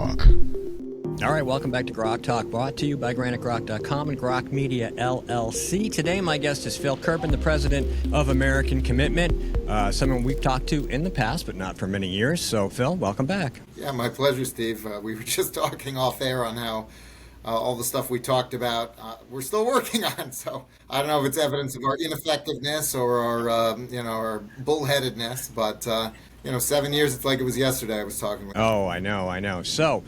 Talk. All right, welcome back to Grok Talk, brought to you by GraniteGrok.com and Grok Media, LLC. Today, my guest is Phil Kerpen, the president of American Commitment, someone we've talked to in the past, but not for many years. So, Phil, welcome back. Yeah, my pleasure, Steve. We were just talking off air on how all the stuff we talked about, we're still working on. So I don't know if it's evidence of our ineffectiveness or our bullheadedness, but 7 years, it's like it was yesterday I was talking with. Oh, I know. So,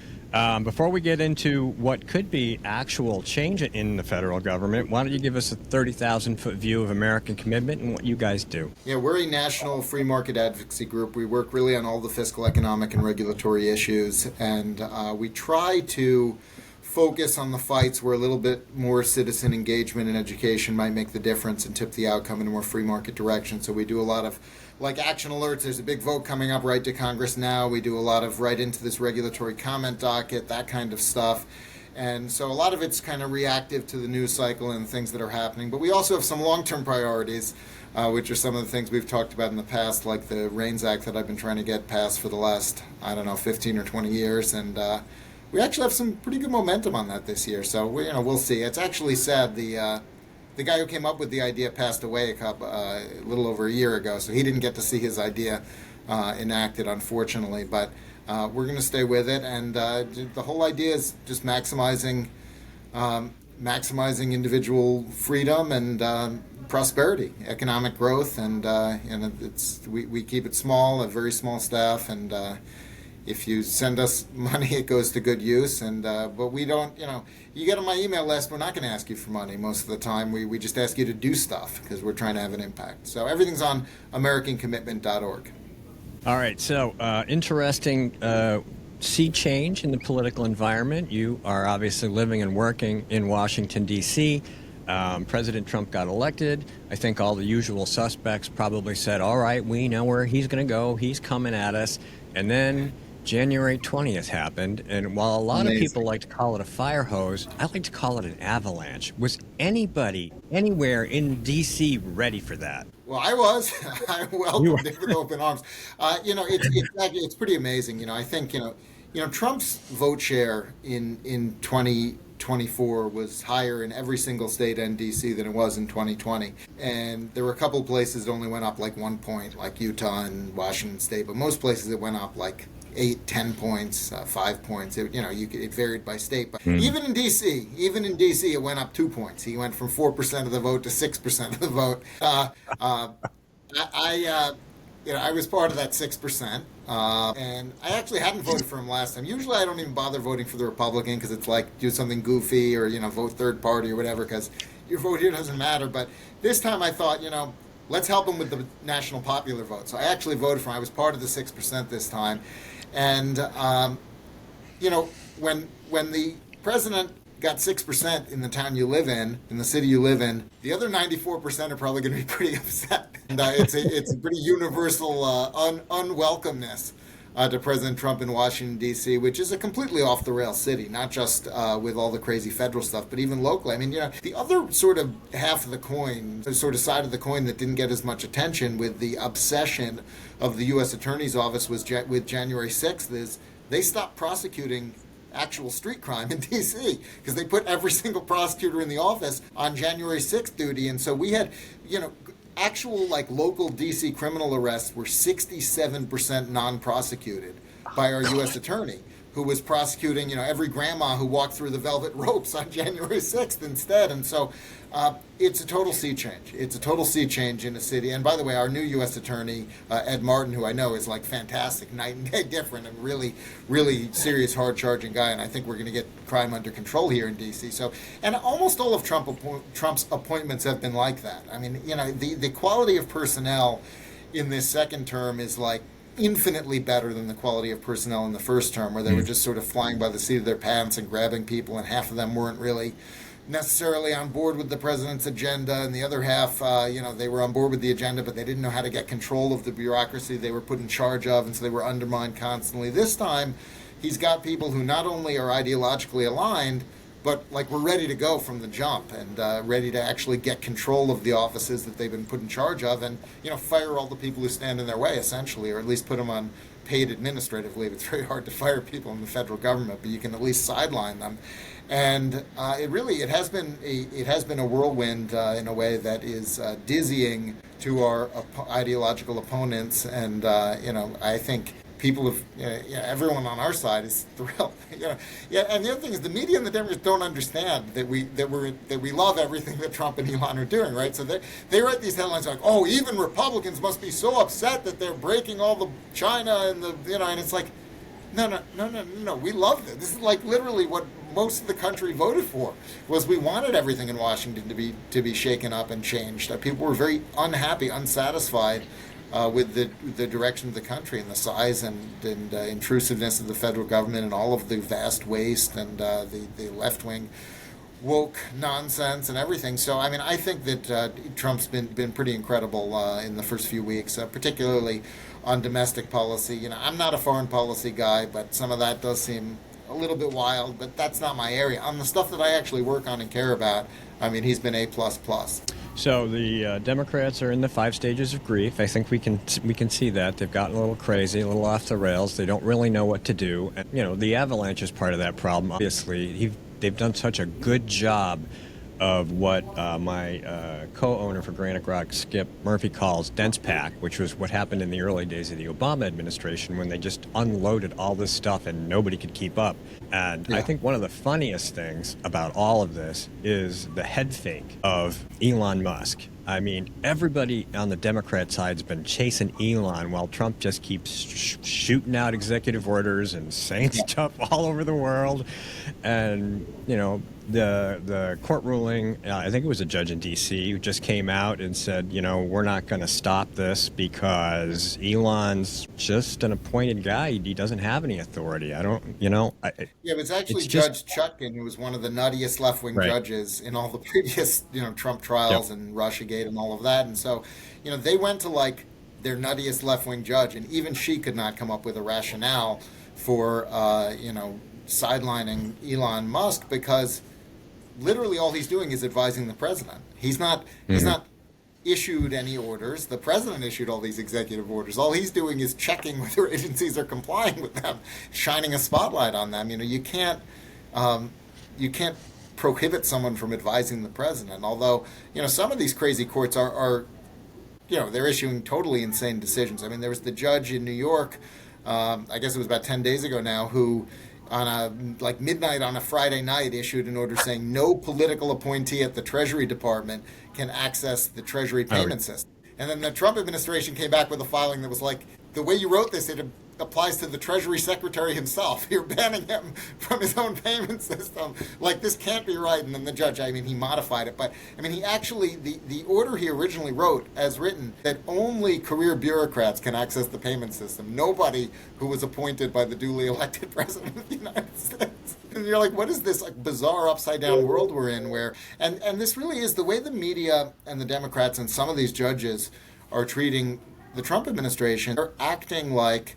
before we get into what could be actual change in the federal government, why don't you give us a 30,000-foot view of American Commitment and what you guys do? Yeah, we're a national free market advocacy group. We work really on all the fiscal, economic, and regulatory issues, and we try to focus on the fights where a little bit more citizen engagement and education might make the difference and tip the outcome in a more free market direction. So we do a lot of action alerts. There's a big vote coming up right to Congress now. We do a lot of right into this regulatory comment docket, that kind of stuff. And so a lot of it's kind of reactive to the news cycle and things that are happening. But we also have some long-term priorities, which are some of the things we've talked about in the past, like the REINS Act that I've been trying to get passed for the last, 15 or 20 years. And we actually have some pretty good momentum on that this year. So we'll see. It's actually sad. The guy who came up with the idea passed away a little over a year ago, so he didn't get to see his idea enacted, unfortunately. But we're going to stay with it, and the whole idea is just maximizing individual freedom and prosperity, economic growth, and we keep it small, a very small staff, and if you send us money, it goes to good use. And but we don't, you get on my email list, we're not going to ask you for money most of the time. We just ask you to do stuff because we're trying to have an impact. So everything's on AmericanCommitment.org. All right, so interesting sea change in the political environment. You are obviously living and working in Washington, D.C. President Trump got elected. I think all the usual suspects probably said, all right, we know where he's going to go. He's coming at us. And then January 20th happened, and while a lot of people like to call it a fire hose, I like to call it an avalanche. Was anybody anywhere in D.C. ready for that? Well, I was. I welcomed it with open arms. It's pretty amazing. I think Trump's vote share in 2024 was higher in every single state and D.C. than it was in 2020. And there were a couple places that only went up like 1 point, like Utah and Washington State, but most places it went up like 8, 10 points, 5 points. It varied by state. But even in D.C., it went up 2 points. He went from 4% of the vote to 6% of the vote. I was part of that 6%, and I actually hadn't voted for him last time. Usually I don't even bother voting for the Republican because it's like do something goofy or, vote third party or whatever because your vote here doesn't matter. But this time I thought, let's help him with the national popular vote. So I actually voted for him. I was part of the 6% this time. And, when the president got 6% in the town you live in the city you live in, the other 94% are probably going to be pretty upset. And it's a pretty universal unwelcomeness to President Trump in Washington, D.C., which is a completely off-the-rails city, not just with all the crazy federal stuff, but even locally. I mean, the other sort of half of the coin, the sort of side of the coin that didn't get as much attention with the obsession of the U.S. Attorney's Office with January 6th is they stopped prosecuting actual street crime in D.C. because they put every single prosecutor in the office on January 6th duty. And so we had, actual local D.C. criminal arrests were 67% non-prosecuted by our U.S. attorney, who was prosecuting, every grandma who walked through the velvet ropes on January 6th instead. And so it's a total sea change. It's a total sea change in the city. And by the way, our new U.S. attorney, Ed Martin, who I know is fantastic, night and day different, and really, really serious, hard-charging guy. And I think we're going to get crime under control here in D.C. So, and almost all of Trump's appointments have been like that. I mean, the quality of personnel in this second term is infinitely better than the quality of personnel in the first term, where they were just sort of flying by the seat of their pants and grabbing people, and half of them weren't really necessarily on board with the president's agenda, and the other half, they were on board with the agenda, but they didn't know how to get control of the bureaucracy they were put in charge of, and so they were undermined constantly. This time, he's got people who not only are ideologically aligned, but like we're ready to go from the jump and ready to actually get control of the offices that they've been put in charge of, and fire all the people who stand in their way, essentially, or at least put them on paid administrative leave. It's very hard to fire people in the federal government, but you can at least sideline them. And it has been a whirlwind in a way that is dizzying to our ideological opponents, and I think people have, everyone on our side is thrilled. And the other thing is the media and the Democrats don't understand that we love everything that Trump and Elon are doing, right? So they write these headlines like, oh, even Republicans must be so upset that they're breaking all the China and and it's like, no. We love this. This is like literally what most of the country voted for. Was we wanted everything in Washington to be shaken up and changed. People were very unhappy, unsatisfied with the direction of the country and the size and intrusiveness of the federal government and all of the vast waste and the left wing woke nonsense and everything. So I think that Trump's been pretty incredible in the first few weeks, particularly on domestic policy. I'm not a foreign policy guy, but some of that does seem a little bit wild, but that's not my area. On the stuff that I actually work on and care about, he's been A++. So the Democrats are in the 5 stages of grief. I think we can see that they've gotten a little crazy, a little off the rails. They don't really know what to do. And, the avalanche is part of that problem. Obviously, they've done such a good job of what my co-owner for Granite Rock, Skip Murphy, calls dense pack, which was what happened in the early days of the Obama administration when they just unloaded all this stuff and nobody could keep up. And I think one of the funniest things about all of this is the head fake of Elon Musk. Everybody on the Democrat side's been chasing Elon while Trump just keeps shooting out executive orders and saying stuff all over the world. And, the court ruling, I think it was a judge in D.C. who just came out and said, we're not going to stop this because Elon's just an appointed guy. He doesn't have any authority. I don't, but it's actually Judge Chutkan, who was one of the nuttiest left-wing judges in all the previous, Trump trials and Russiagate and all of that. And so, they went to like their nuttiest left-wing judge, and even she could not come up with a rationale for, sidelining Elon Musk, because literally all he's doing is advising the president. He's not issued any orders. The president issued all these executive orders. All he's doing is checking whether agencies are complying with them, shining a spotlight on them. You can't prohibit someone from advising the president. Although, some of these crazy courts are they're issuing totally insane decisions. There was the judge in New York, I guess it was about 10 days ago now, who on midnight on a Friday night issued an order saying no political appointee at the Treasury Department can access the Treasury payment system. And then the Trump administration came back with a filing that was like, the way you wrote this, it applies to the Treasury Secretary himself. You're banning him from his own payment system. Like, this can't be right. And then the judge, he modified it. But, he actually, the order he originally wrote, as written, that only career bureaucrats can access the payment system. Nobody who was appointed by the duly elected president of the United States. And you're like, what is this bizarre upside-down world we're in where... And this really is the way the media and the Democrats and some of these judges are treating the Trump administration. They're acting like...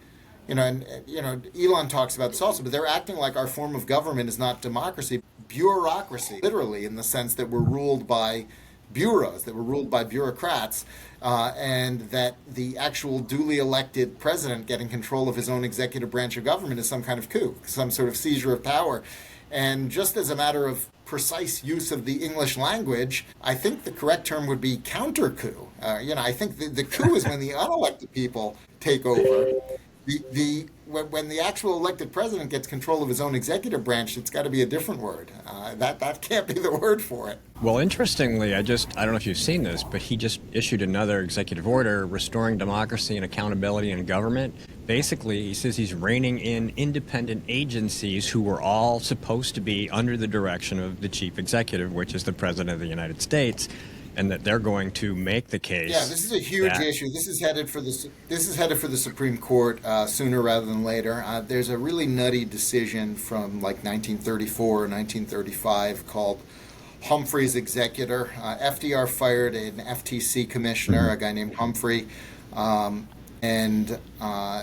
Elon talks about this also, but they're acting like our form of government is not democracy, bureaucracy, literally, in the sense that we're ruled by bureaus, that we're ruled by bureaucrats, and that the actual duly elected president getting control of his own executive branch of government is some kind of coup, some sort of seizure of power. And just as a matter of precise use of the English language, I think the correct term would be counter-coup. I think the coup is when the unelected people take over. When the actual elected president gets control of his own executive branch, it's got to be a different word. That can't be the word for it. Well, interestingly, I don't know if you've seen this, but he just issued another executive order restoring democracy and accountability in government. Basically, he says he's reining in independent agencies who were all supposed to be under the direction of the chief executive, which is the president of the United States. And that they're going to make the case. Yeah, this is a huge issue. This is headed for the Supreme Court sooner rather than later. There's a really nutty decision from 1934 or 1935 called Humphrey's Executor. FDR fired an FTC commissioner, a guy named Humphrey, and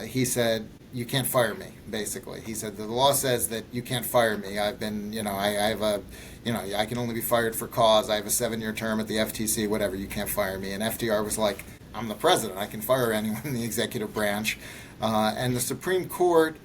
he said, you can't fire me, basically. He said the law says that you can't fire me. I've been, I have a, I can only be fired for cause. I have a 7-year term at the FTC, whatever, you can't fire me. And FDR was like, I'm the president. I can fire anyone in the executive branch. And the Supreme Court,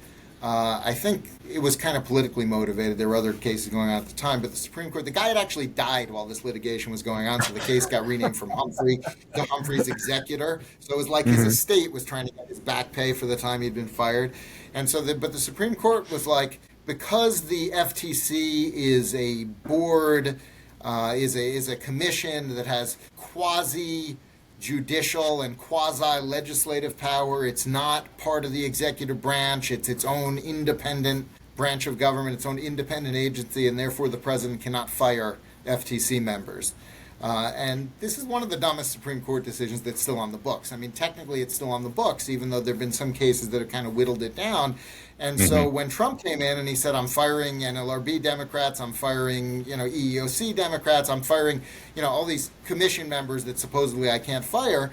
I think it was kind of politically motivated. There were other cases going on at the time, but the Supreme Court, the guy had actually died while this litigation was going on, so the case got renamed from Humphrey to Humphrey's executor. So it was like his estate was trying to get his back pay for the time he'd been fired. And so, but the Supreme Court was like, because the FTC is a board, is a commission that has quasi-judicial and quasi-legislative power. It's not part of the executive branch. It's its own independent branch of government, its own independent agency, and therefore the president cannot fire FTC members. And this is one of the dumbest Supreme Court decisions that's still on the books. I mean, technically it's still on the books, even though there have been some cases that have kind of whittled it down. And so when Trump came in and he said, I'm firing NLRB Democrats, I'm firing, EEOC Democrats, I'm firing, all these commission members that supposedly I can't fire,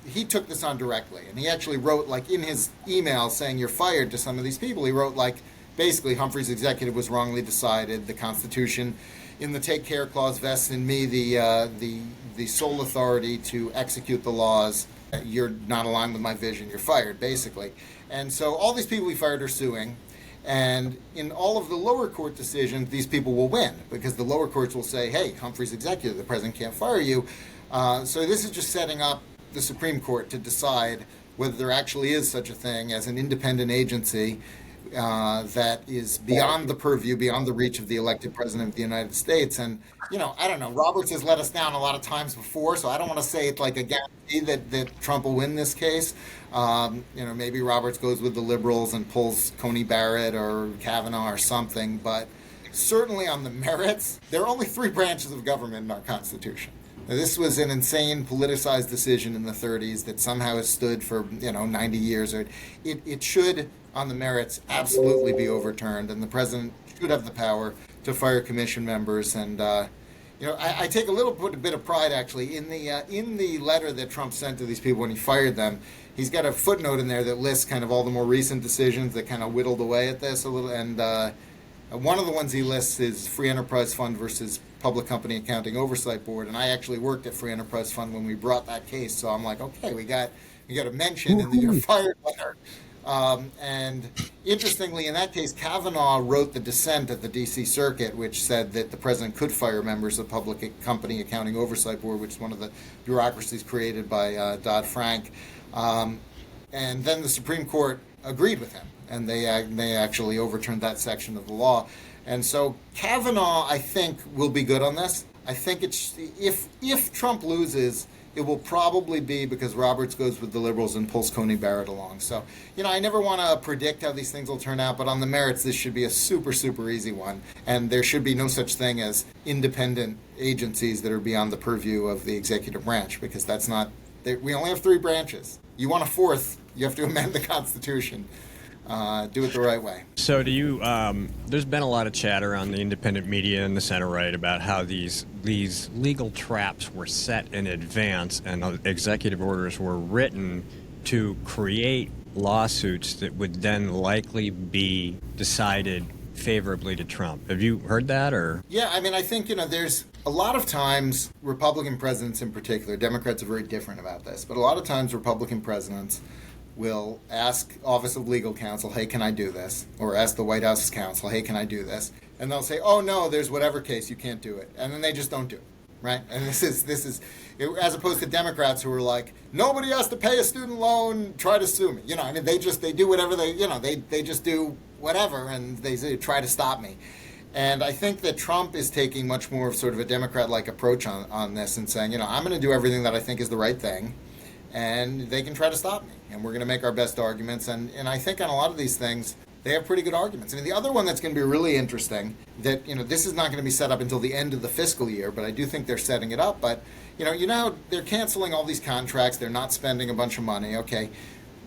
he took this on directly. And he actually wrote, like, in his email saying you're fired to some of these people, he wrote, like, basically Humphrey's executive was wrongly decided. The Constitution in the Take Care Clause vests in me the sole authority to execute the laws. You're not aligned with my vision. You're fired, basically. And so all these people he fired are suing. And in all of the lower court decisions, these people will win because the lower courts will say, hey, Humphrey's executive, the president can't fire you. So this is just setting up the Supreme Court to decide whether there actually is such a thing as an independent agency that is beyond the purview, beyond the reach of the elected president of the United States. And, I don't know, Roberts has let us down a lot of times before, so I don't want to say it's like a guarantee that Trump will win this case. Maybe Roberts goes with the liberals and pulls Coney Barrett or Kavanaugh or something, but certainly on the merits, there are only 3 branches of government in our Constitution. Now, this was an insane politicized decision in the 30s that somehow has stood for 90 years. It should, on the merits, absolutely be overturned, and the president should have the power to fire commission members. And I take a little bit of pride actually in the letter that Trump sent to these people when he fired them. He's got a footnote in there that lists kind of all the more recent decisions that kind of whittled away at this a little. And one of the ones he lists is Free Enterprise Fund versus Public Company Accounting Oversight Board, and I actually worked at Free Enterprise Fund when we brought that case, so I'm like, okay, we got a mention in the you're fired letter. And interestingly, in that case, Kavanaugh wrote the dissent at the D.C. Circuit, which said that the president could fire members of Public Company Accounting Oversight Board, which is one of the bureaucracies created by Dodd-Frank. And then the Supreme Court agreed with him, and they actually overturned that section of the law. And so Kavanaugh, I think, will be good on this. I think if Trump loses, it will probably be because Roberts goes with the liberals and pulls Coney Barrett along. So, I never want to predict how these things will turn out, but on the merits, this should be a super, super easy one. And there should be no such thing as independent agencies that are beyond the purview of the executive branch, because that's not, we only have 3 branches. You want a 4th, you have to amend the Constitution. Do it the right way. So do you, there's been a lot of chatter on the independent media and the center right about how these legal traps were set in advance and executive orders were written to create lawsuits that would then likely be decided favorably to Trump. Have you heard that, or? Yeah, I mean, I think, there's a lot of times Republican presidents in particular, Democrats are very different about this, but a lot of times Republican presidents will ask Office of Legal Counsel, hey, can I do this? Or ask the White House's counsel, hey, can I do this? And they'll say, oh, no, there's whatever case, you can't do it. And then they just don't do it, right? And this is as opposed to Democrats who are like, nobody has to pay a student loan, try to sue me. They do whatever they just do whatever, and they say, try to stop me. And I think that Trump is taking much more of sort of a Democrat-like approach on this and saying, I'm going to do everything that I think is the right thing, and they can try to stop me, and we're going to make our best arguments. And I think on a lot of these things, they have pretty good arguments. I mean, the other one that's going to be really interesting, that, this is not going to be set up until the end of the fiscal year, but I do think they're setting it up. But, they're canceling all these contracts. They're not spending a bunch of money. Okay,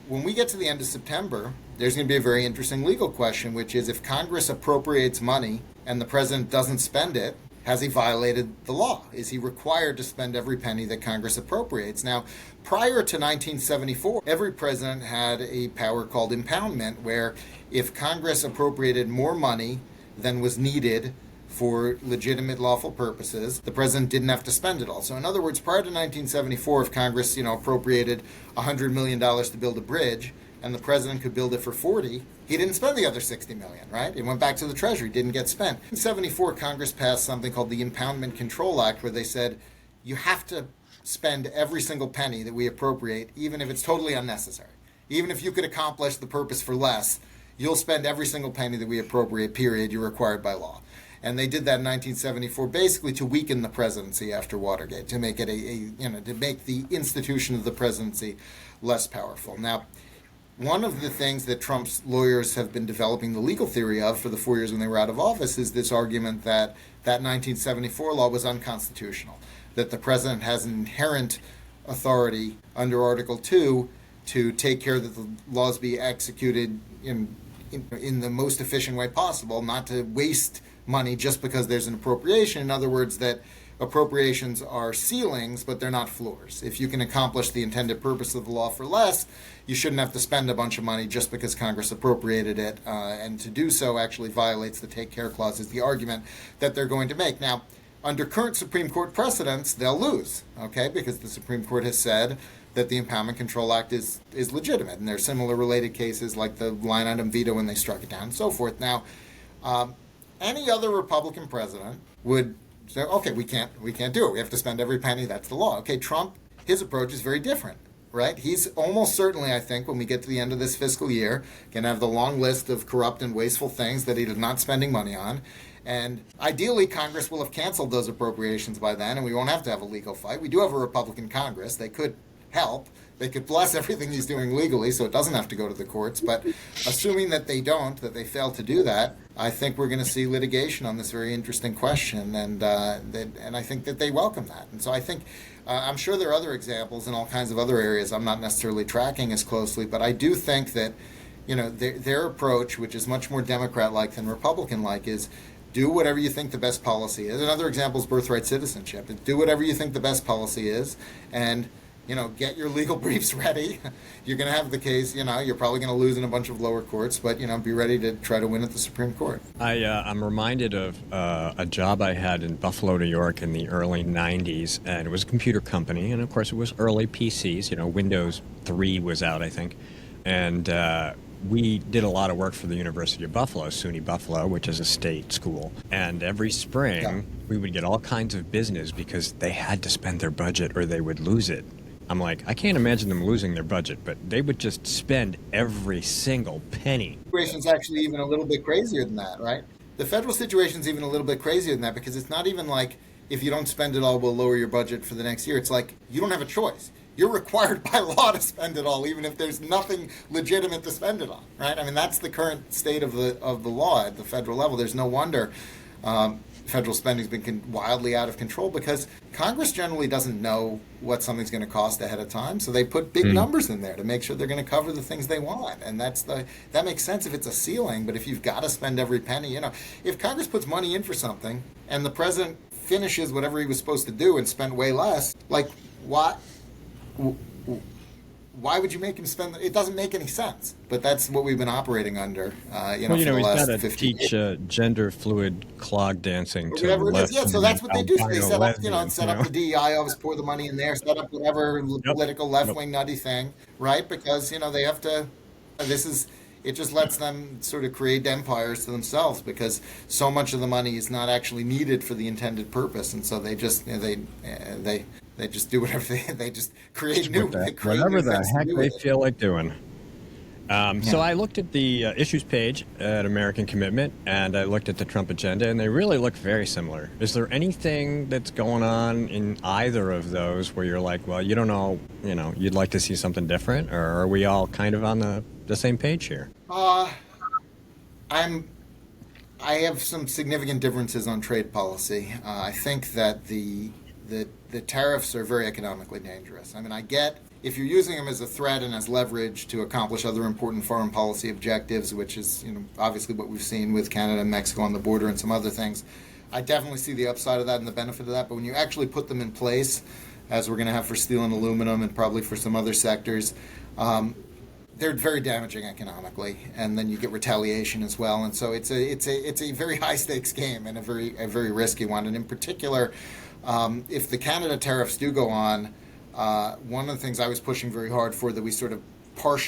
when we get to the end of September, there's going to be a very interesting legal question, which is if Congress appropriates money and the president doesn't spend it, has he violated the law? Is he required to spend every penny that Congress appropriates? Now, prior to 1974, every president had a power called impoundment, where if Congress appropriated more money than was needed for legitimate lawful purposes, the president didn't have to spend it all. So in other words, prior to 1974, if Congress, appropriated $100 million to build a bridge, and the president could build it for 40, he didn't spend the other 60 million, right? It went back to the Treasury, didn't get spent. In 74, Congress passed something called the Impoundment Control Act, where they said, you have to spend every single penny that we appropriate, even if it's totally unnecessary. Even if you could accomplish the purpose for less, you'll spend every single penny that we appropriate, period, you're required by law. And they did that in 1974, basically to weaken the presidency after Watergate, to make it to make the institution of the presidency less powerful. Now, one of the things that Trump's lawyers have been developing the legal theory of for the 4 years when they were out of office is this argument that that 1974 law was unconstitutional, that the president has an inherent authority under Article 2 to take care that the laws be executed in the most efficient way possible, not to waste money just because there's an appropriation. In other words, that appropriations are ceilings, but they're not floors. If you can accomplish the intended purpose of the law for less, you shouldn't have to spend a bunch of money just because Congress appropriated it, and to do so actually violates the take care clause, is the argument that they're going to make. Now, under current Supreme Court precedents, they'll lose, okay, because the Supreme Court has said that the Impoundment Control Act is legitimate, and there are similar related cases like the line item veto when they struck it down and so forth. Now, any other Republican president would say, okay, we can't do it. We have to spend every penny. That's the law. Okay, Trump, his approach is very different, right? He's almost certainly, I think, when we get to the end of this fiscal year, going to have the long list of corrupt and wasteful things that he is not spending money on. And ideally, Congress will have canceled those appropriations by then, and we won't have to have a legal fight. We do have a Republican Congress. They could help. They could bless everything he's doing legally, so it doesn't have to go to the courts. But assuming that they don't, that they fail to do that, I think we're going to see litigation on this very interesting question, and I think that they welcome that. And so I think, I'm sure there are other examples in all kinds of other areas I'm not necessarily tracking as closely, but I do think that, their approach, which is much more Democrat-like than Republican-like, is do whatever you think the best policy is. Another example is birthright citizenship. Do whatever you think the best policy is, and get your legal briefs ready. You're going to have the case, you're probably going to lose in a bunch of lower courts, but, be ready to try to win at the Supreme Court. I'm reminded of a job I had in Buffalo, New York in the early 90s, and it was a computer company, and of course it was early PCs, Windows 3 was out, I think, and we did a lot of work for the University of Buffalo, SUNY Buffalo, which is a state school, and every spring we would get all kinds of business because they had to spend their budget or they would lose it. I'm like, I can't imagine them losing their budget, but they would just spend every single penny. The situation's actually even a little bit crazier than that, right? The federal situation's even a little bit crazier than that, because it's not even like, if you don't spend it all, we'll lower your budget for the next year. It's like, you don't have a choice. You're required by law to spend it all, even if there's nothing legitimate to spend it on, right? I mean, that's the current state of the law at the federal level. There's no wonder federal spending's been wildly out of control, because Congress generally doesn't know what something's going to cost ahead of time, so they put big numbers in there to make sure they're going to cover the things they want, and that makes sense if it's a ceiling. But if you've got to spend every penny, if Congress puts money in for something and the president finishes whatever he was supposed to do and spent way less, like why would you make him spend? It doesn't make any sense. But that's what we've been operating under, for the last 50 years. He's got to teach gender fluid clog dancing to whatever it is. Yeah, so that's what they do. So they set up, the DEI office, pour the money in there, set up whatever political left-wing nutty thing, right? Because they have to. It just lets them sort of create empires to themselves, because so much of the money is not actually needed for the intended purpose, and so they just they just do whatever they just create new. Whatever the heck they feel like doing. So I looked at the issues page at American Commitment, and I looked at the Trump agenda, and they really look very similar. Is there anything that's going on in either of those where you're like, well, you don't know, you'd like to see something different, or are we all kind of on the same page here? I have some significant differences on trade policy. I think that the tariffs are very economically dangerous. I mean, I get if you're using them as a threat and as leverage to accomplish other important foreign policy objectives, which is obviously what we've seen with Canada and Mexico on the border and some other things. I definitely see the upside of that and the benefit of that. But when you actually put them in place, as we're going to have for steel and aluminum and probably for some other sectors, they're very damaging economically, and then you get retaliation as well. And so it's a very high stakes game and a very risky one. And in particular, if the Canada tariffs do go on, one of the things I was pushing very hard for that we sort of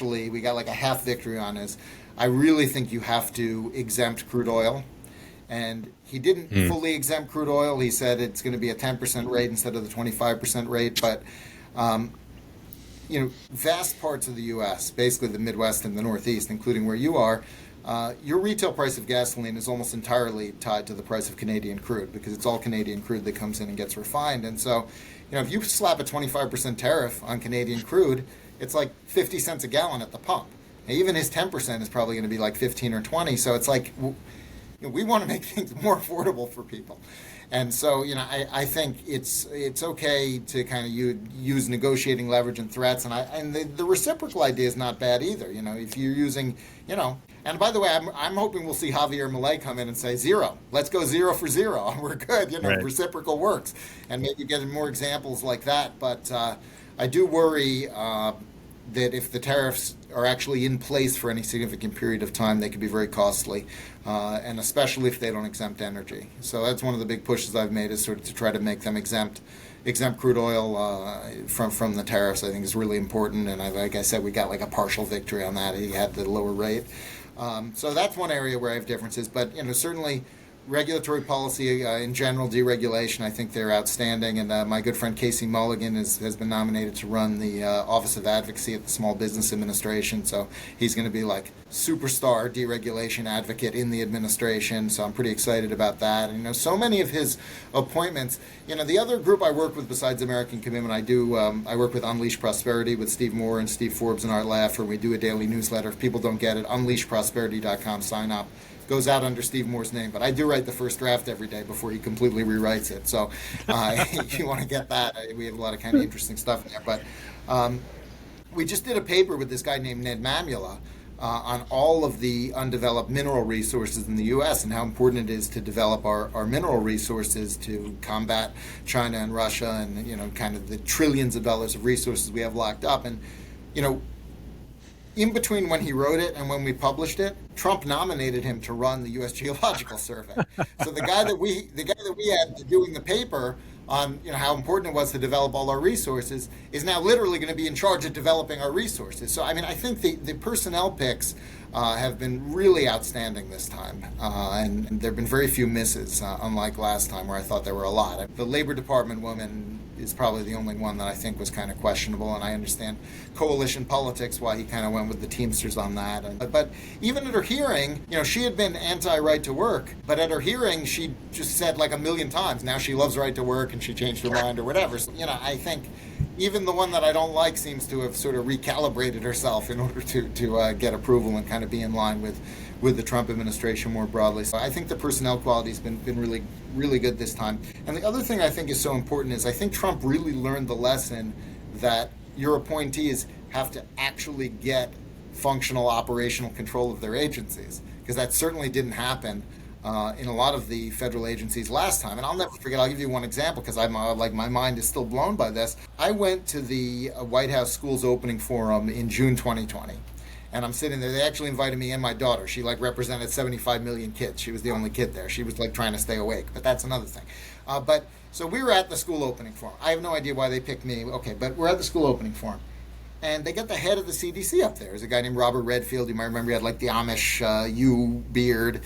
we got like a half victory on is I really think you have to exempt crude oil. And he didn't fully exempt crude oil. He said it's going to be a 10% rate instead of the 25% rate. But vast parts of the U.S., basically the Midwest and the Northeast, including where you are, your retail price of gasoline is almost entirely tied to the price of Canadian crude because it's all Canadian crude that comes in and gets refined. And so, if you slap a 25% tariff on Canadian crude, it's like 50 cents a gallon at the pump. And even his 10% is probably going to be like 15 or 20. So it's like we want to make things more affordable for people. And so, I think it's okay to kind of use negotiating leverage and threats, and the reciprocal idea is not bad either. If you're using, and by the way, I'm hoping we'll see Javier Milei come in and say zero. Let's go 0 for 0. We're good. Right. Reciprocal works, and maybe getting more examples like that. But I do worry that if the tariffs are actually in place for any significant period of time, they could be very costly, and especially if they don't exempt energy. So that's one of the big pushes I've made is sort of to try to make them exempt crude oil from the tariffs. I think is really important, and like I said, we got like a partial victory on that. He had the lower rate. So that's one area where I have differences, but certainly regulatory policy in general, deregulation, I think they're outstanding. And my good friend Casey Mulligan has been nominated to run the Office of Advocacy at the Small Business Administration. So he's going to be like superstar deregulation advocate in the administration. So I'm pretty excited about that. And so many of his appointments. The other group I work with besides American Commitment, I work with Unleash Prosperity with Steve Moore and Steve Forbes and Art Laffer. We do a daily newsletter. If people don't get it, unleashprosperity.com. Sign up. Goes out under Steve Moore's name, but I do write the first draft every day before he completely rewrites it. So if you want to get that, we have a lot of kind of interesting stuff in there. But we just did a paper with this guy named Ned Mamula on all of the undeveloped mineral resources in the U.S. and how important it is to develop our mineral resources to combat China and Russia and, kind of the trillions of dollars of resources we have locked up. And, in between when he wrote it and when we published it, Trump nominated him to run the U.S. Geological Survey. So the guy that we had doing the paper on how important it was to develop all our resources is now literally going to be in charge of developing our resources. So I think the personnel picks have been really outstanding this time, and there have been very few misses, unlike last time where I thought there were a lot. The Labor Department woman is probably the only one that I think was kind of questionable, and I understand coalition politics why he kind of went with the Teamsters on that. But even at her hearing, she had been anti-right to work, but at her hearing she just said like a million times now she loves right to work and she changed her mind or whatever. So, I think even the one that I don't like seems to have sort of recalibrated herself in order to get approval and kind of be in line with the Trump administration more broadly. So I think the personnel quality has been really, really good this time. And the other thing I think is so important is I think Trump really learned the lesson that your appointees have to actually get functional operational control of their agencies, because that certainly didn't happen in a lot of the federal agencies last time. And I'll never forget, I'll give you one example because I'm my mind is still blown by this. I went to the White House Schools Opening Forum in June 2020. And I'm sitting there. They actually invited me and my daughter. She represented 75 million kids. She was the only kid there. She was trying to stay awake, but that's another thing. So we were at the school opening forum. I have no idea why they picked me. Okay, but we're at the school opening forum. And they got the head of the CDC up there. There's a guy named Robert Redfield. You might remember he had the Amish U beard.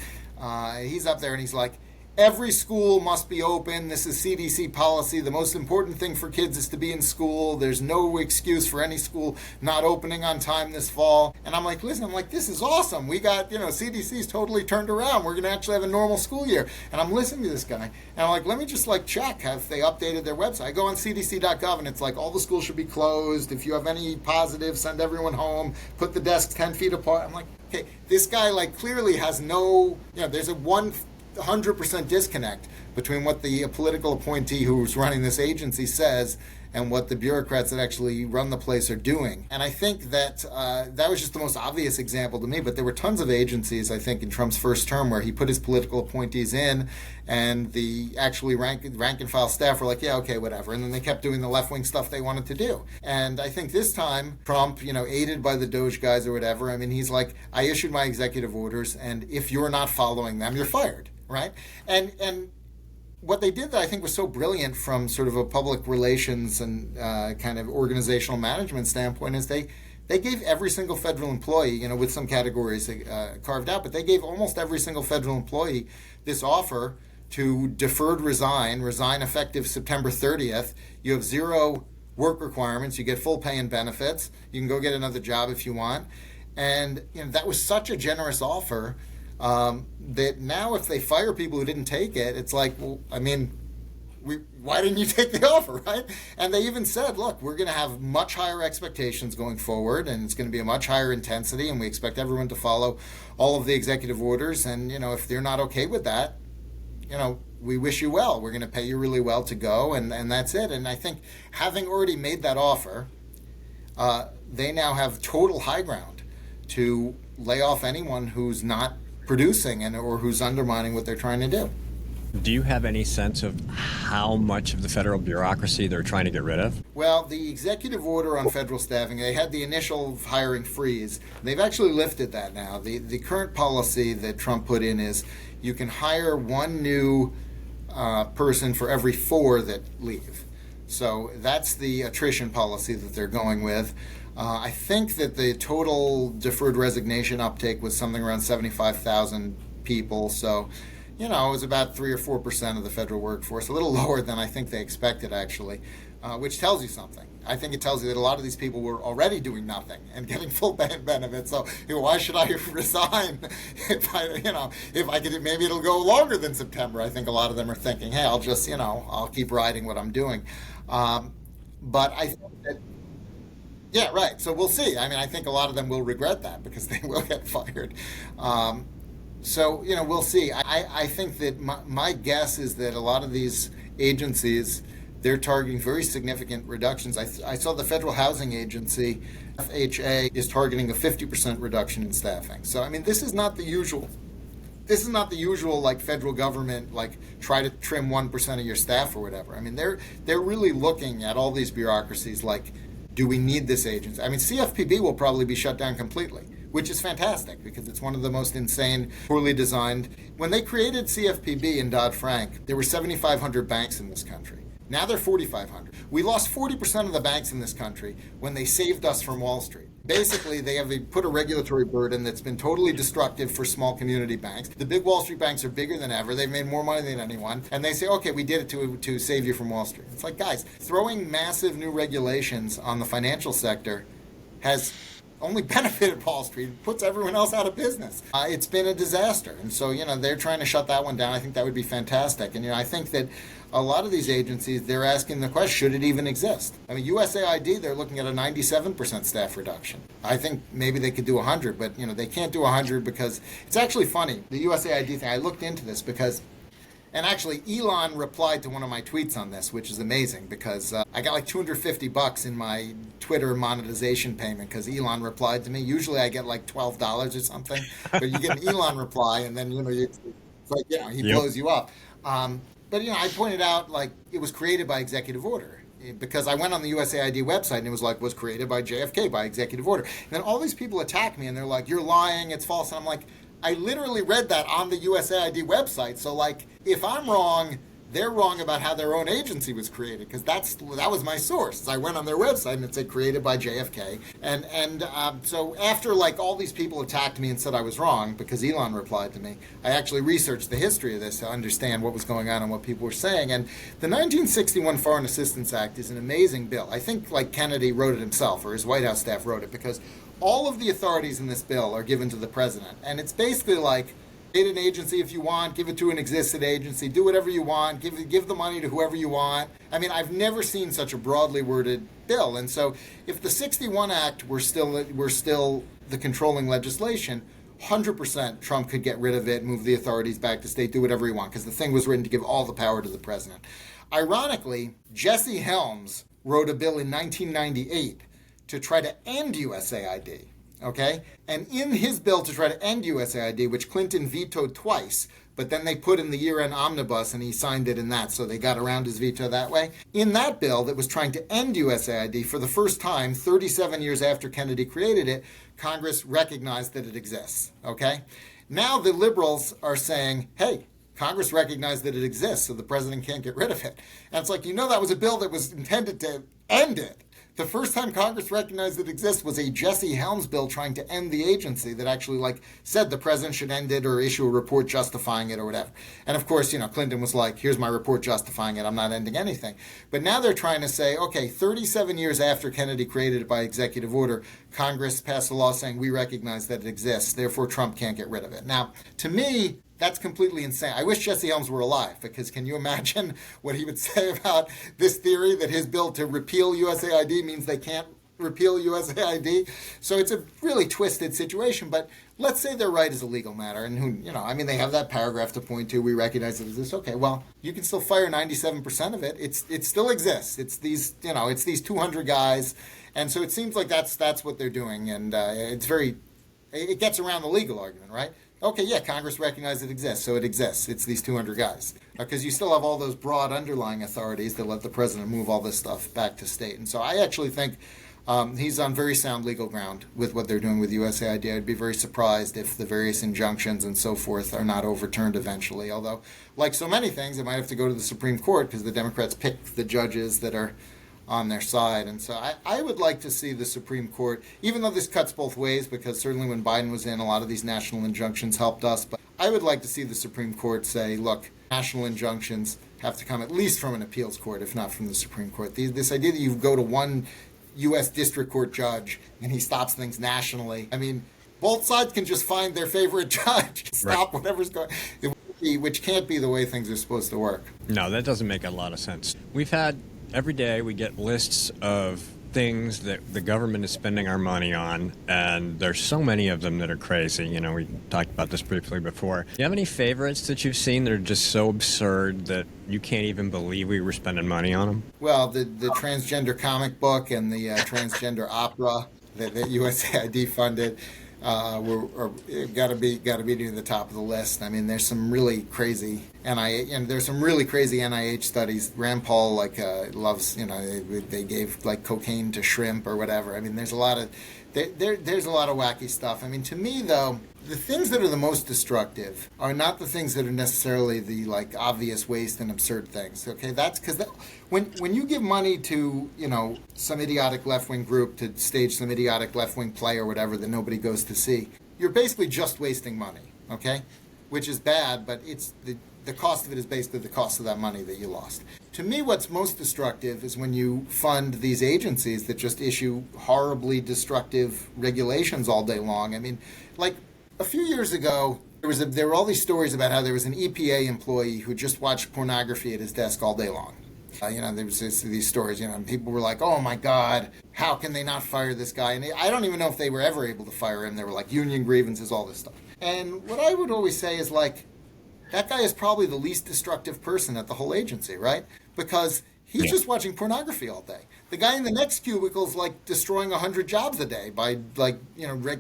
He's up there and he's like, every school must be open. This is CDC policy. The most important thing for kids is to be in school. There's no excuse for any school not opening on time this fall. And I'm like, listen, this is awesome. We got, CDC's totally turned around. We're going to actually have a normal school year. And I'm listening to this guy. And I'm like, let me just check. Have they updated their website? I go on cdc.gov and it's all the schools should be closed. If you have any positives, send everyone home. Put the desks 10 feet apart. I'm like, okay, this guy clearly has no, there's a 100% disconnect between what the political appointee who's running this agency says and what the bureaucrats that actually run the place are doing. And I think that that was just the most obvious example to me, but there were tons of agencies, I think, in Trump's first term where he put his political appointees in, and the actually rank and file staff were like, yeah, okay, whatever. And then they kept doing the left-wing stuff they wanted to do. And I think this time, Trump, aided by the DOGE guys or whatever, I mean, he's like, I issued my executive orders, and if you're not following them, you're fired, right? And what they did that I think was so brilliant from sort of a public relations and kind of organizational management standpoint is they gave every single federal employee, with some categories carved out, but they gave almost every single federal employee this offer to deferred resign effective September 30th. You have zero work requirements. You get full pay and benefits. You can go get another job if you want. And that was such a generous offer that now if they fire people who didn't take it, it's like, well, I mean, why didn't you take the offer, right? And they even said, look, we're going to have much higher expectations going forward, and it's going to be a much higher intensity, and we expect everyone to follow all of the executive orders. And, if they're not okay with that, we wish you well. We're going to pay you really well to go, and that's it. And I think having already made that offer, they now have total high ground to lay off anyone who's not producing or who's undermining what they're trying to do. Do you have any sense of how much of the federal bureaucracy they're trying to get rid of? Well, the executive order on federal staffing, they had the initial hiring freeze. They've actually lifted that now. The current policy that Trump put in is you can hire one new person for every 4 that leave. So that's the attrition policy that they're going with. I think that the total deferred resignation uptake was something around 75,000 people. So, it was about 3 or 4% of the federal workforce, a little lower than I think they expected, actually, which tells you something. I think it tells you that a lot of these people were already doing nothing and getting full benefits. So, why should I resign if I could? Maybe it'll go longer than September. I think a lot of them are thinking, hey, I'll just, I'll keep riding what I'm doing. But I think that. Yeah, right. So we'll see. I mean, I think a lot of them will regret that because they will get fired. So, we'll see. I think that my guess is that a lot of these agencies, they're targeting very significant reductions. I saw the Federal Housing Agency, FHA, is targeting a 50% reduction in staffing. So, I mean, this is not the usual. This is not the usual, like, federal government, like, try to trim 1% of your staff or whatever. I mean, they're really looking at all these bureaucracies like, do we need this agency? I mean, CFPB will probably be shut down completely, which is fantastic because it's one of the most insane, poorly designed. When they created CFPB in Dodd-Frank, there were 7,500 banks in this country. Now they're 4,500. We lost 40% of the banks in this country when they saved us from Wall Street. Basically, they have put a regulatory burden that's been totally destructive for small community banks. The big Wall Street banks are bigger than ever. They've made more money than anyone. And they say, okay, we did it to save you from Wall Street. It's like, guys, throwing massive new regulations on the financial sector has only benefited Wall Street, puts everyone else out of business. It's been a disaster. And so, they're trying to shut that one down. I think that would be fantastic. And, I think that a lot of these agencies, they're asking the question, should it even exist? I mean, USAID, they're looking at a 97% staff reduction. I think maybe they could do 100, but, they can't do 100 because it's actually funny. The USAID thing, I looked into this because, and actually Elon replied to one of my tweets on this, which is amazing because I got like $250 in my Twitter monetization payment because Elon replied to me. Usually I get like $12 or something, but you get an Elon reply and then, it's like, he blows you up. But, I pointed out, like, it was created by executive order because I went on the USAID website and it was like, was created by JFK by executive order. And then all these people attack me and they're like, you're lying, it's false. And I'm like, I literally read that on the USAID website. So, like, if I'm wrong, they're wrong about how their own agency was created because that was my source. I went on their website and it said created by JFK. And so after like all these people attacked me and said I was wrong because Elon replied to me, I actually researched the history of this to understand what was going on and what people were saying. And the 1961 Foreign Assistance Act is an amazing bill. I think like Kennedy wrote it himself or his White House staff wrote it because all of the authorities in this bill are given to the president. And it's basically like, create an agency if you want, give it to an existing agency, do whatever you want, give the money to whoever you want. I mean, I've never seen such a broadly worded bill. And so if the 61 Act were still the controlling legislation, 100% Trump could get rid of it, move the authorities back to state, do whatever he wants, because the thing was written to give all the power to the president. Ironically, Jesse Helms wrote a bill in 1998 to try to end USAID. Okay? And in his bill to try to end USAID, which Clinton vetoed twice, but then they put in the year-end omnibus and he signed it in that, so they got around his veto that way. In that bill that was trying to end USAID, for the first time, 37 years after Kennedy created it, Congress recognized that it exists. Okay? Now the liberals are saying, hey, Congress recognized that it exists, so the president can't get rid of it. And it's like, that was a bill that was intended to end it. The first time Congress recognized it exists was a Jesse Helms bill trying to end the agency that actually said the president should end it or issue a report justifying it or whatever. And of course, Clinton was like, here's my report justifying it. I'm not ending anything. But now they're trying to say, okay, 37 years after Kennedy created it by executive order, Congress passed a law saying we recognize that it exists. Therefore, Trump can't get rid of it. Now, to me, that's completely insane. I wish Jesse Helms were alive, because can you imagine what he would say about this theory that his bill to repeal USAID means they can't repeal USAID? So it's a really twisted situation, but let's say they're right as a legal matter. And they have that paragraph to point to. We recognize it as this. Okay, well, you can still fire 97% of it. It still exists. It's these 200 guys. And so it seems like that's what they're doing. And it gets around the legal argument, right? Okay, yeah, Congress recognized it exists, so it exists. It's these 200 guys. Because you still have all those broad underlying authorities that let the president move all this stuff back to state. And so I actually think he's on very sound legal ground with what they're doing with USAID. I'd be very surprised if the various injunctions and so forth are not overturned eventually. Although, like so many things, it might have to go to the Supreme Court because the Democrats pick the judges that are on their side. And so I would like to see the Supreme Court, even though this cuts both ways, because certainly when Biden was in, a lot of these national injunctions helped us, but I would like to see the Supreme Court say, look, national injunctions have to come at least from an appeals court, if not from the Supreme Court. This idea that you go to one U.S. district court judge and he stops things nationally, both sides can just find their favorite judge, stop whatever's going on, which can't be the way things are supposed to work. No, that doesn't make a lot of sense. Every day we get lists of things that the government is spending our money on, and there's so many of them that are crazy. We talked about this briefly before. Do you have any favorites that you've seen that are just so absurd that you can't even believe we were spending money on them? Well, the transgender comic book and the transgender opera that USAID funded got to be near the top of the list. There's some really crazy NIH studies. Rand Paul loves, they gave cocaine to shrimp or whatever. There's a lot of there's a lot of wacky stuff. To me though, the things that are the most destructive are not the things that are necessarily the obvious waste and absurd things. Okay, that's because when you give money to some idiotic left-wing group to stage some idiotic left-wing play or whatever that nobody goes to see, you're basically just wasting money. Okay, which is bad, but it's the cost of it is basically the cost of that money that you lost. To me, what's most destructive is when you fund these agencies that just issue horribly destructive regulations all day long. A few years ago, there were all these stories about how there was an EPA employee who just watched pornography at his desk all day long. There was these stories, and people were like, oh my God, how can they not fire this guy? And I don't even know if they were ever able to fire him. There were union grievances, all this stuff. And what I would always say is that guy is probably the least destructive person at the whole agency, right? Because he's just watching pornography all day. The guy in the next cubicle is destroying 100 jobs a day by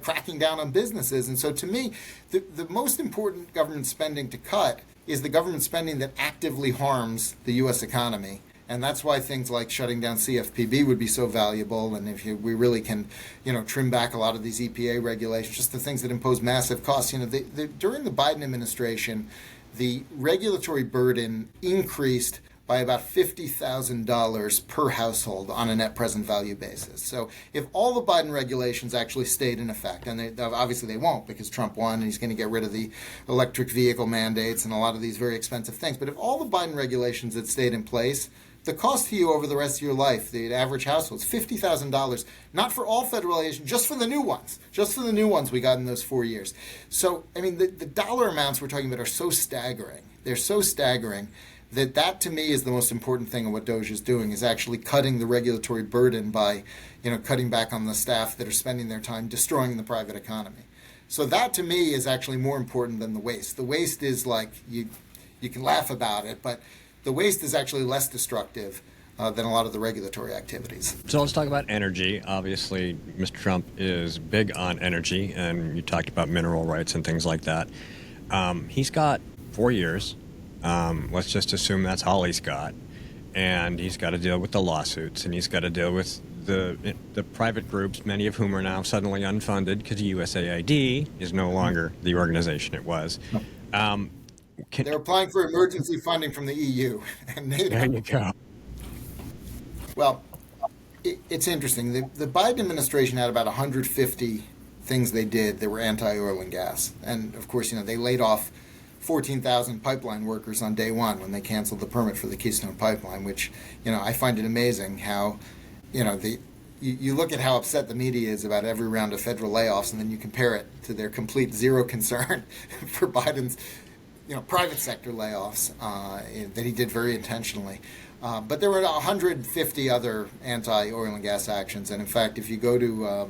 cracking down on businesses. And so to me, the most important government spending to cut is the government spending that actively harms the U.S. economy. And that's why things like shutting down CFPB would be so valuable. And if we really can, trim back a lot of these EPA regulations, just the things that impose massive costs. During the Biden administration, the regulatory burden increased by about $50,000 per household on a net present value basis. So if all the Biden regulations actually stayed in effect, and obviously they won't because Trump won and he's going to get rid of the electric vehicle mandates and a lot of these very expensive things, but if all the Biden regulations had stayed in place, the cost to you over the rest of your life, the average household, is $50,000, not for all federal agencies, just for the new ones. Just for the new ones we got in those 4 years. So, the dollar amounts we're talking about are so staggering. They're so staggering that to me is the most important thing of what DOGE is doing, is actually cutting the regulatory burden by, cutting back on the staff that are spending their time destroying the private economy. So that to me is actually more important than the waste. The waste is you can laugh about it, but the waste is actually less destructive than a lot of the regulatory activities. So let's talk about energy. Obviously, Mr. Trump is big on energy, and you talked about mineral rights and things like that. He's got 4 years. Let's just assume that's all he's got. And he's got to deal with the lawsuits, and he's got to deal with the private groups, many of whom are now suddenly unfunded because USAID is no longer the organization it was. They're applying for emergency funding from the EU and NATO. There you go. Well, it's interesting. The Biden administration had about 150 things they did that were anti-oil and gas. And, of course, they laid off 14,000 pipeline workers on day one when they canceled the permit for the Keystone Pipeline, which, I find it amazing how, you look at how upset the media is about every round of federal layoffs, and then you compare it to their complete zero concern for Biden's, private sector layoffs that he did very intentionally. But there were 150 other anti-oil and gas actions, and in fact, if you go to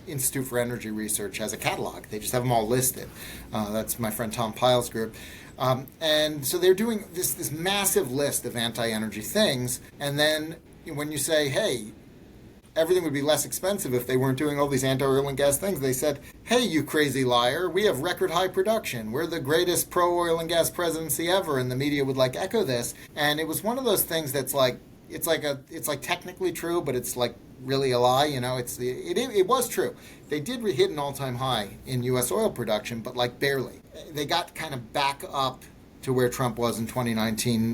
Institute for Energy Research has a catalog. They just have them all listed. That's my friend Tom Pyle's group. And so they're doing this massive list of anti-energy things. And then when you say, hey, everything would be less expensive if they weren't doing all these anti-oil and gas things, they said, hey, you crazy liar, we have record high production. We're the greatest pro-oil and gas presidency ever. And the media would echo this. And it was one of those things that's it's like technically true, but it's really a lie. It was true. They did hit an all-time high in U.S. oil production, but barely. They got kind of back up to where Trump was in 2019,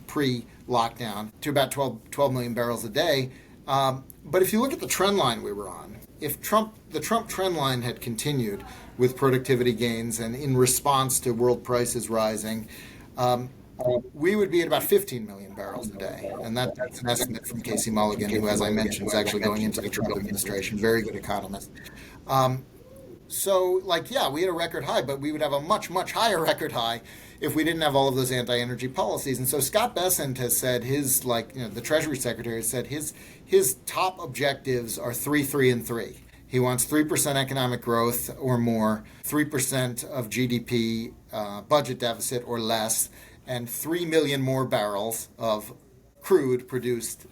pre-lockdown, to about 12 million barrels a day. But if you look at the trend line we were on, if the Trump trend line had continued with productivity gains and in response to world prices rising, we would be at about 15 million barrels a day. And that's an estimate from Casey Mulligan, who, as I mentioned, is actually going into the Trump administration. Very good economist. So, we had a record high, but we would have a much, much higher record high if we didn't have all of those anti-energy policies. And so Scott Bessent has said the Treasury Secretary has said his top objectives are 3, 3, and 3. He wants 3% economic growth or more, 3% of GDP budget deficit or less, and 3 million more barrels of crude produced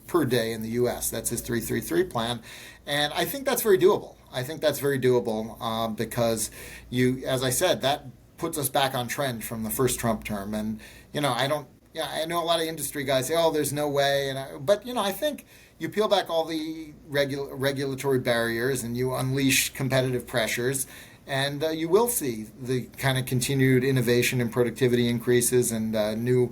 per day in the U.S. That's his 3-3-3 plan. And I think that's very doable. Because as I said, that puts us back on trend from the first Trump term. And, I know a lot of industry guys say, oh, there's no way. But I think you peel back all the regulatory barriers and you unleash competitive pressures, and you will see the kind of continued innovation and productivity increases and new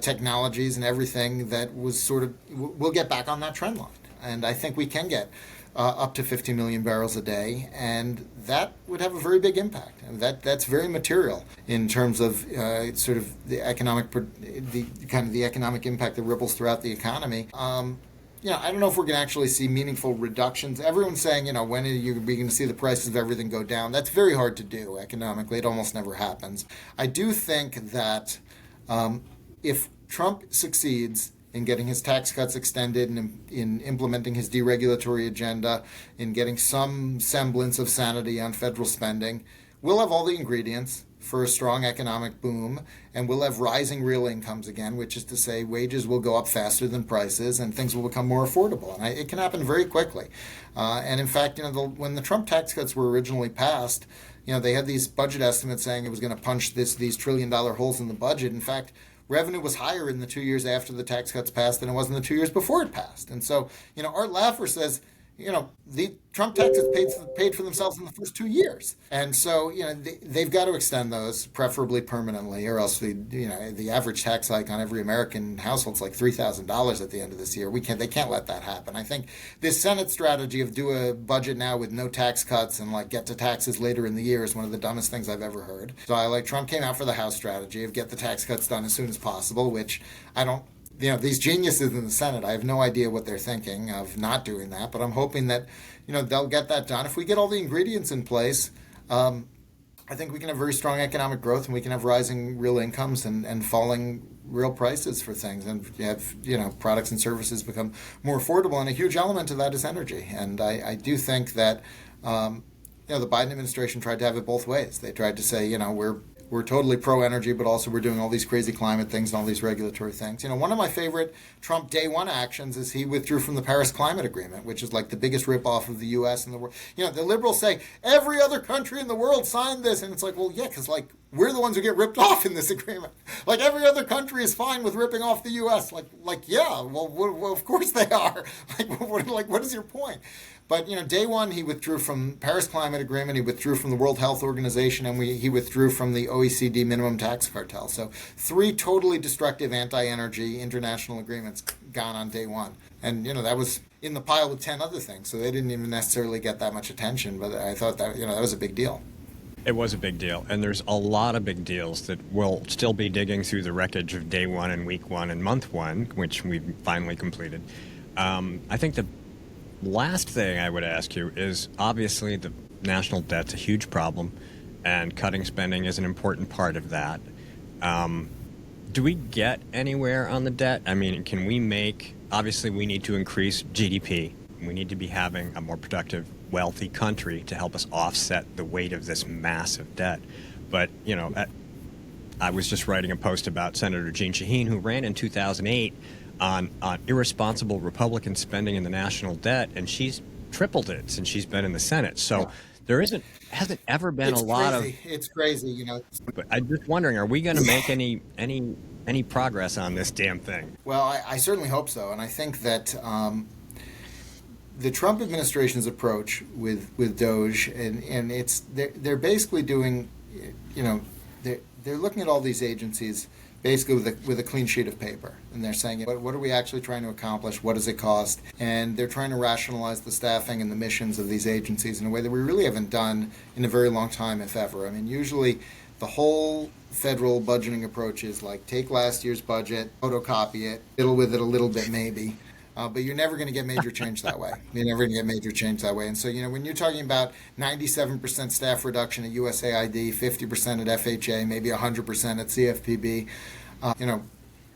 technologies and everything that was we'll get back on that trend line. And I think we can get up to 50 million barrels a day, and that would have a very big impact. And that's very material in terms of the economic impact that ripples throughout the economy. I don't know if we're going to actually see meaningful reductions. Everyone's saying, when are you going to see the prices of everything go down? That's very hard to do economically. It almost never happens. I do think that if Trump succeeds in getting his tax cuts extended and in implementing his deregulatory agenda, in getting some semblance of sanity on federal spending, we'll have all the ingredients for a strong economic boom, and we'll have rising real incomes again, which is to say wages will go up faster than prices and things will become more affordable. And it can happen very quickly. And in fact, when the Trump tax cuts were originally passed, they had these budget estimates saying it was going to punch these trillion-dollar holes in the budget. In fact, revenue was higher in the 2 years after the tax cuts passed than it was in the 2 years before it passed. And so, Art Laffer says, the Trump taxes paid for themselves in the first 2 years. And so, they've got to extend those, preferably permanently, or else the average tax hike on every American household is like $3,000 at the end of this year. They can't let that happen. I think this Senate strategy of do a budget now with no tax cuts and get to taxes later in the year is one of the dumbest things I've ever heard. So Trump came out for the House strategy of get the tax cuts done as soon as possible, which I don't. These geniuses in the Senate, I have no idea what they're thinking of not doing that, but I'm hoping that, they'll get that done. If we get all the ingredients in place, I think we can have very strong economic growth, and we can have rising real incomes and falling real prices for things, and have, products and services become more affordable. And a huge element of that is energy. And I do think that, the Biden administration tried to have it both ways. They tried to say, we're we're totally pro-energy, but also we're doing all these crazy climate things and all these regulatory things. One of my favorite Trump day one actions is he withdrew from the Paris Climate Agreement, which is like the biggest ripoff of the U.S. and the world. The liberals say every other country in the world signed this, and it's like, well, yeah, because like we're the ones who get ripped off in this agreement. Like every other country is fine with ripping off the U.S. Yeah, well, of course they are. What is your point? But day one he withdrew from Paris Climate Agreement, he withdrew from the World Health Organization, and he withdrew from the OECD minimum tax cartel. So 3 totally destructive anti-energy international agreements gone on day one. And that was in the pile with 10 other things, so they didn't even necessarily get that much attention. But I thought that that was a big deal. It was a big deal, and there's a lot of big deals that will still be digging through the wreckage of day one and week one and month one, which we've finally completed. I think the last thing I would ask you is, obviously the national debt's a huge problem, and cutting spending is an important part of that. Do we get anywhere on the debt? I mean, can we obviously we need to increase GDP. We need to be having a more productive, wealthy country to help us offset the weight of this massive debt. But, I was just writing a post about Senator Jeanne Shaheen, who ran in 2008 on irresponsible Republican spending in the national debt, and she's tripled it since she's been in the Senate. So there hasn't ever been It's crazy. But I'm just wondering, are we going to make any progress on this damn thing? Well, I certainly hope so, and I think that the Trump administration's approach with DOGE, and they're basically doing, they're looking at all these agencies basically with a clean sheet of paper, and they're saying, what are we actually trying to accomplish? What does it cost? And they're trying to rationalize the staffing and the missions of these agencies in a way that we really haven't done in a very long time, if ever. I mean, usually the whole federal budgeting approach is like, take last year's budget, photocopy it, fiddle with it a little bit maybe. But you're never going to get major change that way. And so, when you're talking about 97% staff reduction at USAID, 50% at FHA, maybe 100% at CFPB,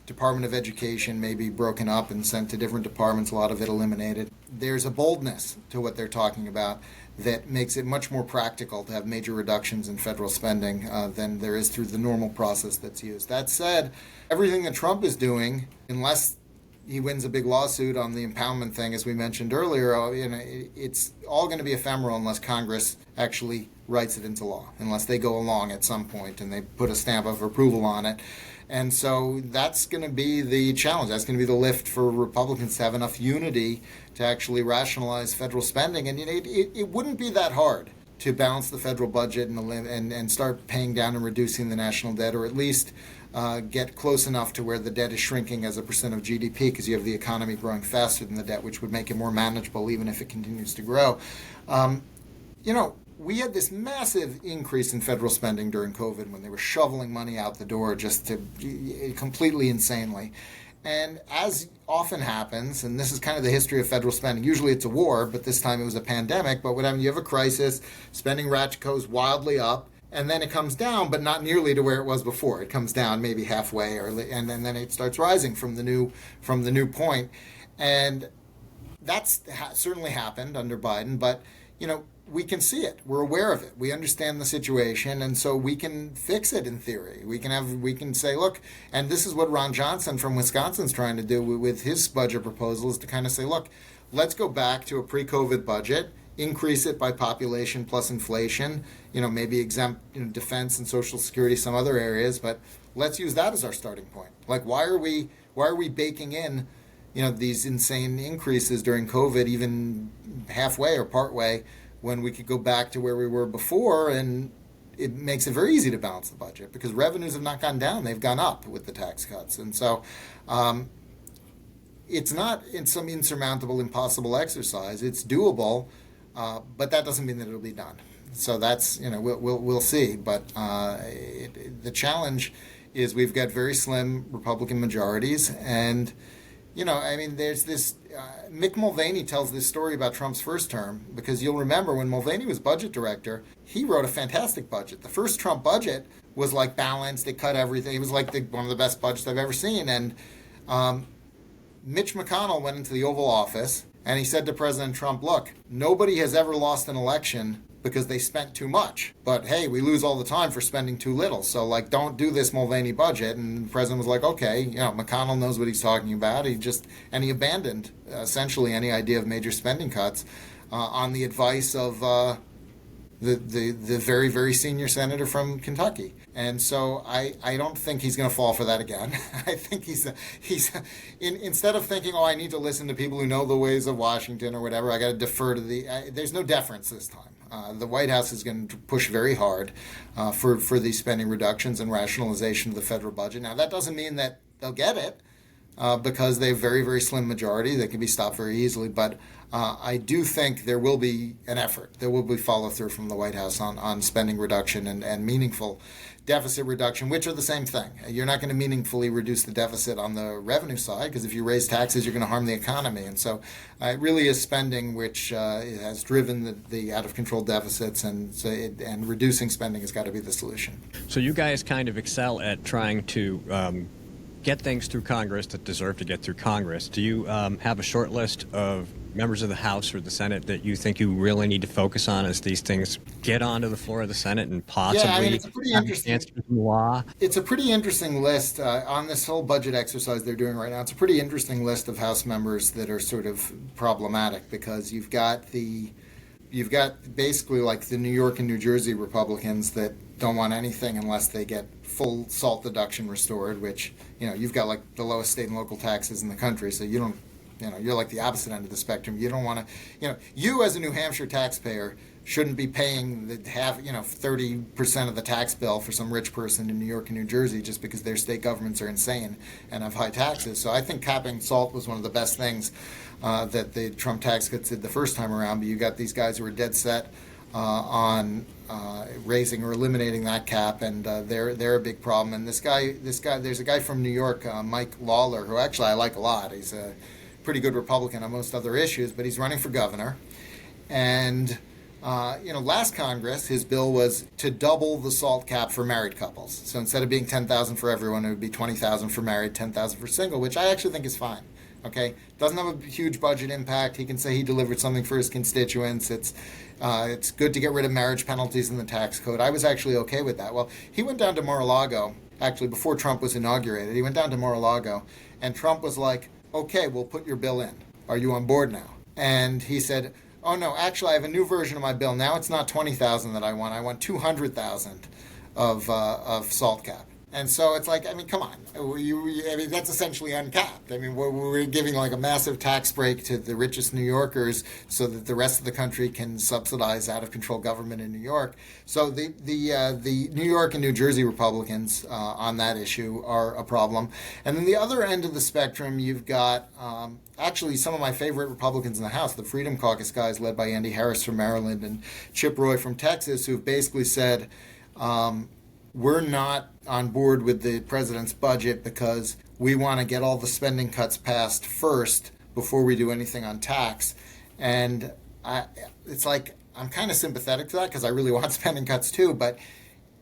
Department of Education may be broken up and sent to different departments, a lot of it eliminated. There's a boldness to what they're talking about that makes it much more practical to have major reductions in federal spending than there is through the normal process that's used. That said, everything that Trump is doing, unless he wins a big lawsuit on the impoundment thing, as we mentioned earlier, it's all going to be ephemeral unless Congress actually writes it into law, unless they go along at some point and they put a stamp of approval on it. And so that's going to be the challenge. That's going to be the lift for Republicans to have enough unity to actually rationalize federal spending. And it wouldn't be that hard to balance the federal budget and start paying down and reducing the national debt, or at least get close enough to where the debt is shrinking as a percent of GDP, because you have the economy growing faster than the debt, which would make it more manageable even if it continues to grow. We had this massive increase in federal spending during COVID when they were shoveling money out the door just to completely insanely. And as often happens, and this is kind of the history of federal spending, usually it's a war, but this time it was a pandemic. But what happens, you have a crisis, spending ratchet goes wildly up, and then it comes down, but not nearly to where it was before. It comes down maybe halfway, and then it starts rising from the new point. And that's certainly happened under Biden, but we can see it. We're aware of it. We understand the situation, and so we can fix it in theory. We can say, look, and this is what Ron Johnson from Wisconsin's trying to do with his budget proposal, is to kind of say, look, let's go back to a pre-COVID budget, increase it by population plus inflation, maybe exempt defense and Social Security, some other areas, but let's use that as our starting point. Like, why are we baking in these insane increases during COVID, even halfway or partway, when we could go back to where we were before? And it makes it very easy to balance the budget because revenues have not gone down, they've gone up with the tax cuts. And so it's not some insurmountable, impossible exercise. It's doable, but that doesn't mean that it'll be done. So that's, we'll see. But the challenge is we've got very slim Republican majorities, and there's this, Mick Mulvaney tells this story about Trump's first term, because you'll remember when Mulvaney was budget director, he wrote a fantastic budget. The first Trump budget was like balanced, it cut everything. It was like one of the best budgets I've ever seen. And Mitch McConnell went into the Oval Office and he said to President Trump, look, nobody has ever lost an election because they spent too much. But hey, we lose all the time for spending too little. So like, don't do this Mulvaney budget. And the president was like, okay, McConnell knows what he's talking about. He abandoned essentially any idea of major spending cuts on the advice of the very, very senior senator from Kentucky. And so I don't think he's going to fall for that again. I think instead of thinking, I need to listen to people who know the ways of Washington or whatever, I got to defer to there's no deference this time. The White House is going to push very hard for these spending reductions and rationalization of the federal budget. Now, that doesn't mean that they'll get it, because they have very, very slim majority that can be stopped very easily. But I do think there will be an effort. There will be follow through from the White House on spending reduction and meaningful deficit reduction, which are the same thing. You're not going to meaningfully reduce the deficit on the revenue side, because if you raise taxes, you're going to harm the economy. And so it really is spending which has driven the out of control deficits, and reducing spending has got to be the solution. So you guys kind of excel at trying to get things through Congress that deserve to get through Congress. Do you have a short list of members of the House or the Senate that you think you really need to focus on as these things get onto the floor of the Senate and possibly it's a pretty interesting law? It's a pretty interesting list on this whole budget exercise they're doing right now. It's a pretty interesting list of House members that are sort of problematic, because you've got basically like the New York and New Jersey Republicans that don't want anything unless they get full SALT deduction restored, which, you've got like the lowest state and local taxes in the country, so you don't, you're like the opposite end of the spectrum. You don't want to, you as a New Hampshire taxpayer shouldn't be paying 30% of the tax bill for some rich person in New York and New Jersey just because their state governments are insane and have high taxes. So I think capping SALT was one of the best things that the Trump tax cuts did the first time around. But you got these guys who are dead set on raising or eliminating that cap, and they're a big problem. And this guy, there's a guy from New York, Mike Lawler, who actually I like a lot. He's a pretty good Republican on most other issues, but he's running for governor. And last Congress, his bill was to double the SALT cap for married couples. So instead of being $10,000 for everyone, it would be $20,000 for married, $10,000 for single, which I actually think is fine. Okay, doesn't have a huge budget impact. He can say he delivered something for his constituents. It's good to get rid of marriage penalties in the tax code. I was actually okay with that. Well, he went down to Mar-a-Lago, actually before Trump was inaugurated. He went down to Mar-a-Lago, and Trump was like, okay, we'll put your bill in. Are you on board now? And he said, oh no, actually I have a new version of my bill. Now it's not $20,000 that I want 200,000 of SALT cap. And so it's like, come on. That's essentially uncapped. We're giving like a massive tax break to the richest New Yorkers so that the rest of the country can subsidize out of control government in New York. So the New York and New Jersey Republicans on that issue are a problem. And then the other end of the spectrum, you've got actually some of my favorite Republicans in the House, the Freedom Caucus guys led by Andy Harris from Maryland and Chip Roy from Texas, who've basically said, we're not on board with the president's budget because we want to get all the spending cuts passed first before we do anything on tax. And it's like, I'm kind of sympathetic to that because I really want spending cuts too, but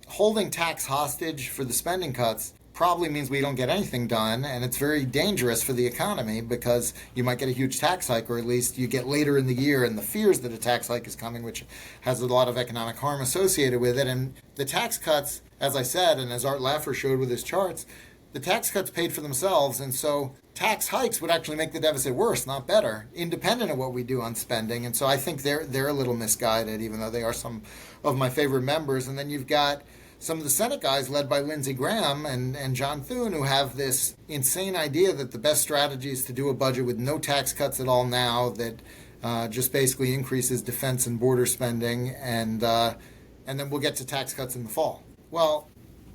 holding tax hostage for the spending cuts probably means we don't get anything done, and it's very dangerous for the economy because you might get a huge tax hike, or at least you get later in the year and the fears that a tax hike is coming, which has a lot of economic harm associated with it. And the tax cuts, as I said, and as Art Laffer showed with his charts, the tax cuts paid for themselves, and so tax hikes would actually make the deficit worse, not better, independent of what we do on spending. And so I think they're a little misguided, even though they are some of my favorite members. And then you've got some of the Senate guys led by Lindsey Graham and John Thune, who have this insane idea that the best strategy is to do a budget with no tax cuts at all now, that just basically increases defense and border spending, and then we'll get to tax cuts in the fall. Well,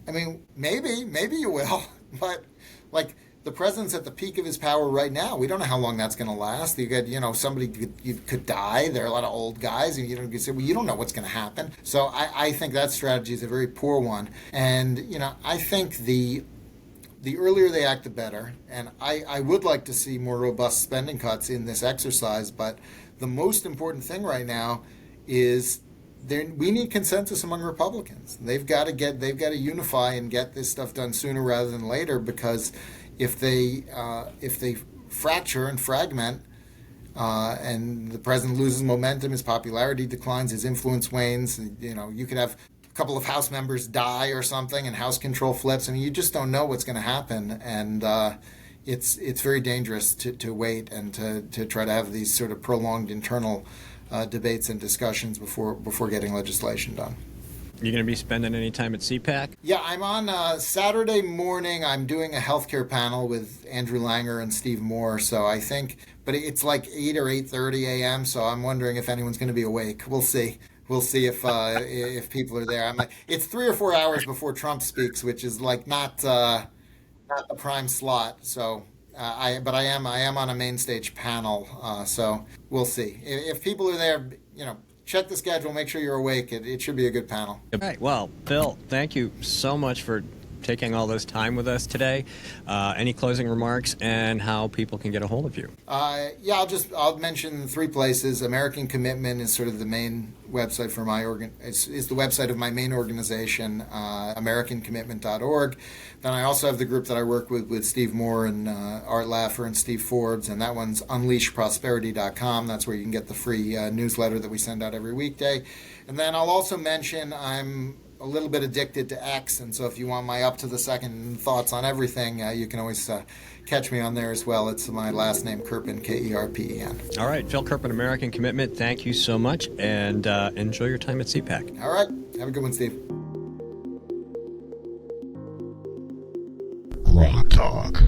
maybe you will, but like the president's at the peak of his power right now. We don't know how long that's going to last. You got, somebody could die. There are a lot of old guys, and you say, well, you don't know what's going to happen. So I think that strategy is a very poor one. And I think the earlier they act, the better. And I would like to see more robust spending cuts in this exercise. But the most important thing right now is we need consensus among Republicans. They've got to unify and get this stuff done sooner rather than later, because if they fracture and fragment, and the president loses momentum, his popularity declines, his influence wanes. You could have a couple of House members die or something, and House control flips. I mean, you just don't know what's going to happen, and it's very dangerous to wait and to try to have these sort of prolonged internal debates and discussions before getting legislation done. You going to be spending any time at CPAC? Yeah, I'm on Saturday morning. I'm doing a healthcare panel with Andrew Langer and Steve Moore. So I think, but it's like 8 or 8:30 a.m. So I'm wondering if anyone's going to be awake. We'll see. We'll see if people are there. It's 3 or 4 hours before Trump speaks, which is like not the prime slot. So I am on a main stage panel. So we'll see if people are there. Check the schedule, make sure you're awake. It should be a good panel. All right. Well, Phil, thank you so much for taking all this time with us today. Any closing remarks and how people can get a hold of you? I'll mention 3 places. American Commitment is sort of the main website for my is the website of my main organization, AmericanCommitment.org. Then I also have the group that I work with Steve Moore and Art Laffer and Steve Forbes, and that one's UnleashProsperity.com. That's where you can get the free newsletter that we send out every weekday. And then I'll also mention I'm a little bit addicted to X, and so if you want my up-to-the-second thoughts on everything, you can always catch me on there as well. It's my last name, Kerpen, Kerpen. All right, Phil Kerpen, American Commitment, thank you so much, and enjoy your time at CPAC. All right, have a good one, Steve. Rock Talk.